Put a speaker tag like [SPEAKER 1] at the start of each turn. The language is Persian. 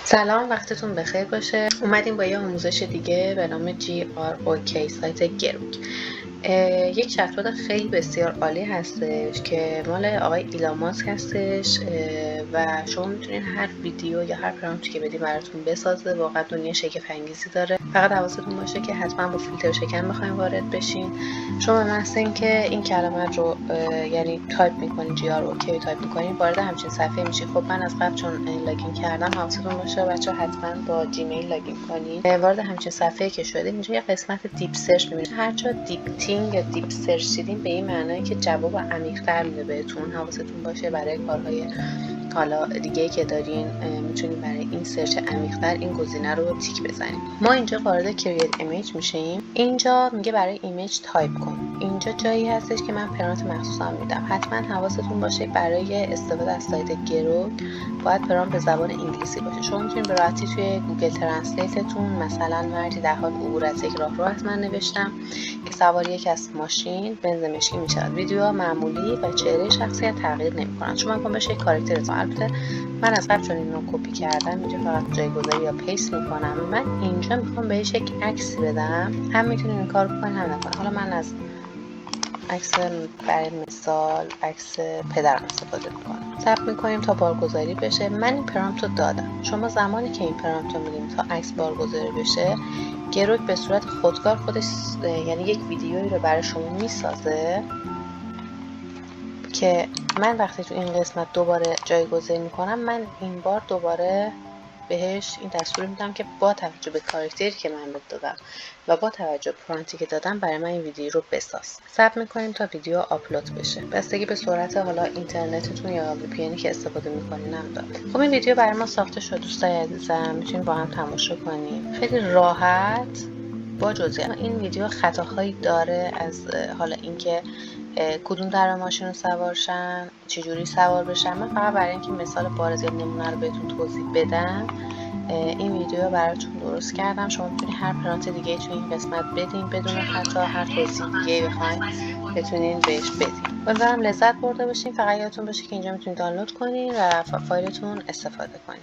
[SPEAKER 1] سلام، وقتتون بخیر باشه. اومدیم با یه آموزش دیگه به نام GROK سایت گروک. یک چتبات خیلی بسیار عالی هستش که مال آقای ایلان ماسک هستش و شما میتونین هر ویدیو یا هر پرامپتی که بدین براتون بسازه. واقعا دنیا شگفت انگیزی داره. فقط حواستون باشه که حتما با فیلتر شکن بخواین وارد بشین. شما به محض اینکه این کلمه رو یعنی تایپ میکنین GROK تایپ میکنین وارد همچین صفحه میشین. خب من از قبل چون لاگین کردم حواستون باشه بچه حتما با جیمیل لاگین کنین. وارد همچین صفحه که شدین اینجا یه قسمت دیپ سرچ میبینید. هر جا دیپ تینگ یا دیپ سرچ دیدین به این معنی که جواب عمیق‌تر میده بهتون. حواستون باشه برای کارهای حالا دیگه که دارین میتونین برای این سرچ عمیق‌تر این گزینه رو تیک بزنید. ما اینجا وارد کرییت ایمیج میشیم. اینجا میگه برای ایمیج تایپ کن. اینجا جایی هستش که من پرانت مخصوصا میدم. حتما حواستون باشه برای استفاده از سایت گروک باید پرانت به زبان انگلیسی باشه. شما میتونید به راحتی توی گوگل ترنسلیتتون مثلا مردی در حال عبور از یک راهرو حتما نوشتم که سوار یک از ماشین بنز مشکی میشود. ویدیوها معمولی و چهره شخصیت تغییر نمیکنن. چون من میخوام بشه یک کاراکتر. البته من از قبل چون اینو کپی کردم اینجا فقط جایگذاری یا پیست میکنم. من اینجا میخوام بهش یک عکس بدم. هم میتونین این کارو بکنین هم نکنین. حالا من از عکس برای مثال عکس پدرم استفاده میکنم. ثبت میکنیم تا بارگذاری بشه. من این پرامپت رو دادم. شما زمانی که این پرامپت رو میدیم تا عکس بارگذاری بشه گروک به صورت خودکار خودش یعنی یک ویدیویی رو برای شما میسازه که من وقتی تو این قسمت دوباره جایگزین میکنم من این بار دوباره بهش این دستور میدم که با توجه به کاراکتری که من دادم و با توجه به پرانتی که دادم برای من این ویدیو رو بساز. ثبت میکنیم تا ویدیو آپلود بشه. بستگی به سرعت حالا اینترنتتون یا وی پی ان که استفاده میکنین هم داره. خب این ویدیو برای ما ساخته شد دوستای عزیزم. میتونید با هم تماشا کنیم. خیلی راحت با جزئیات. این ویدیو خطاهایی داره از حالا اینکه کدوم در ماشین رو سوار شن، چجوری سوار بشن. من فقط برای اینکه مثال بارز یا نمونه رو بهتون توضیح بدم این ویدیو براتون درست کردم. شما میتونید هر پرانت دیگه تو این قسمت بدین بدون حتی هر توضیح دیگه بخواید بتونین بهش بدین. امیدوارم لذت برده باشین. فقط یادتون باشه که اینجا میتونید دانلود کنین و فایلتون استفاده کنین.